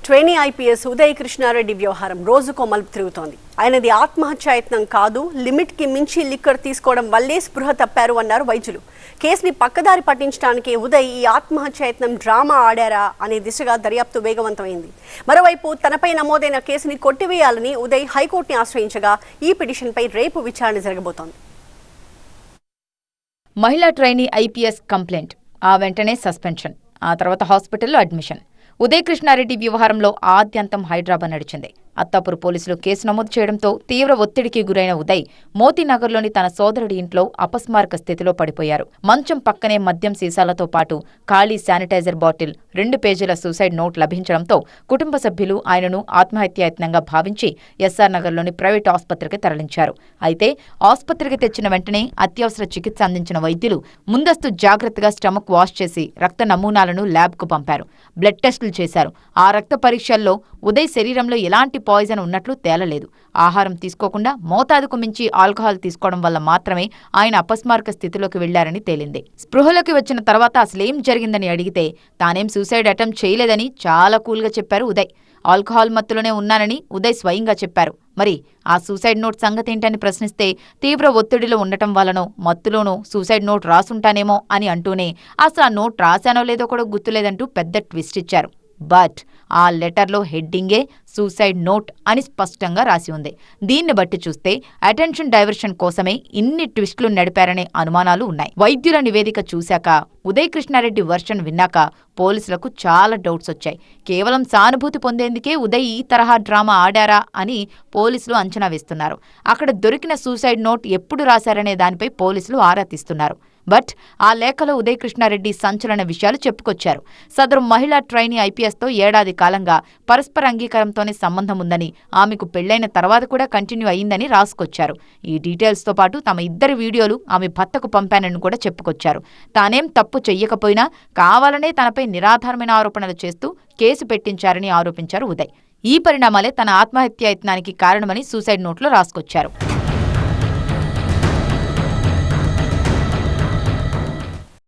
Trainee IPS Uday Krishna Reddy వ్యవహారం రోజుకో మలుపు తిరుగుతోంది. ఆయనది ఆత్మహత్యాయత్నం కాదు, లిమిట్కి మించి లిక్కర్ తీసుకోవడం వల్లే స్పృహ తప్పారు అన్నారు వైద్యులు. కేసుని పక్కదారి పట్టించడానికి ఉదయ్ ఈ ఆత్మహత్యాయత్నం డ్రామా ఆడారా అనే దిశగా దర్యాప్తు వేగవంతమైంది. మరోవైపు తనపై నమోదైన కేసుని కొట్టివేయాలని ఉదయ్ హైకోర్టుని ఆశ్రయించగా ఈ పిటిషన్పై రేపు విచారణ జరగబోతోంది. మహిళా ట్రైనీ ఐపీఎస్ కంప్లైంట్, ఆ వెంటనే సస్పెన్షన్, ఆ తర్వాత హాస్పిటల్లో అడ్మిషన్. ఉదయ్ కృష్ణారెడ్డి వ్యవహారంలో ఆద్యంతం హైదరాబాద్ నడిచింది. అత్తాపూర్ పోలీసులు కేసు నమోదు చేయడంతో తీవ్ర ఒత్తిడికి గురైన ఉదయ్ మోతీనగర్లోని తన సోదరుడి ఇంట్లో అపస్మారక స్థితిలో పడిపోయారు. మంచం పక్కనే మద్యం సీసాలతో పాటు ఖాళీ శానిటైజర్ బాటిల్, 2 పేజీల సూసైడ్ నోట్ లభించడంతో కుటుంబ సభ్యులు ఆయనను ఆత్మహత్యాయత్నంగా భావించి ఎస్ఆర్ నగర్లోని ప్రైవేట్ ఆసుపత్రికి తరలించారు. అయితే ఆసుపత్రికి తెచ్చిన వెంటనే అత్యవసర చికిత్స అందించిన వైద్యులు ముందస్తు జాగ్రత్తగా స్టమక్ వాష్ చేసి రక్త నమూనాలను ల్యాబ్కు పంపారు. బ్లడ్ టెస్టులు చేశారు. ఆ రక్త పరీక్షల్లో ఉదయ్ శరీరంలో ఎలాంటి పాయిజన్ ఉన్నట్లు తేలలేదు. ఆహారం తీసుకోకుండా మోతాదుకు మించి ఆల్కహాల్ తీసుకోవడం వల్ల మాత్రమే ఆయన అపస్మారక స్థితిలోకి వెళ్లారని తేలింది. స్పృహలోకి వచ్చిన తర్వాత అసలేం జరిగిందని అడిగితే తానేం సూసైడ్ అటెంప్ట్ చేయలేదని చాలా కూల్గా చెప్పారు ఉదయ్. ఆల్కహాల్ మత్తులోనే ఉన్నానని ఉదయ్ స్వయంగా చెప్పారు. మరి ఆ సూసైడ్ నోట్ సంగతేంటని ప్రశ్నిస్తే తీవ్ర ఒత్తిడిలో ఉండటం వల్లనో మత్తులోనో సూసైడ్ నోట్ రాసుంటానేమో అని అంటూనే అసలు ఆ నోట్ రాశానో లేదో కూడా గుర్తులేదంటూ పెద్ద ట్విస్ట్ ఇచ్చారు. బట్ ఆ లెటర్లో హెడ్డింగే సూసైడ్ నోట్ అని స్పష్టంగా రాసి ఉంది. దీన్ని బట్టి చూస్తే అటెన్షన్ డైవర్షన్ కోసమే ఇన్ని ట్విస్టులు నడిపారనే అనుమానాలు ఉన్నాయి. వైద్యుల నివేదిక చూశాక, ఉదయ్ కృష్ణారెడ్డి వర్షన్ విన్నాక పోలీసులకు చాలా డౌట్స్ వచ్చాయి. కేవలం సానుభూతి పొందేందుకే ఉదయ్ ఈ తరహా డ్రామా ఆడారా అని పోలీసులు అంచనా వేస్తున్నారు. అక్కడ దొరికిన సూసైడ్ నోట్ ఎప్పుడు రాశారనే దానిపై పోలీసులు ఆరా తీస్తున్నారు. బట్ ఆ లేఖలో ఉదయ్ కృష్ణారెడ్డి సంచలన విషయాలు చెప్పుకొచ్చారు. సదరు మహిళా ట్రైనీ ఐపీఎస్తో ఏడాది కాలంగా పరస్పర అంగీకారంతోనే సంబంధం ఉందని, ఆమెకు పెళ్లైన తర్వాత కూడా కంటిన్యూ అయ్యిందని రాసుకొచ్చారు. ఈ డీటెయిల్స్తో పాటు తమ ఇద్దరి వీడియోలు ఆమె భర్తకు పంపానని కూడా చెప్పుకొచ్చారు. తానేం తప్పు చెయ్యకపోయినా కావాలనే తనపై నిరాధారమైన ఆరోపణలు చేస్తూ కేసు పెట్టించారని ఆరోపించారు ఉదయ్. ఈ పరిణామాలే తన ఆత్మహత్యాయత్నానికి కారణమని సూసైడ్ నోట్లో రాసుకొచ్చారు.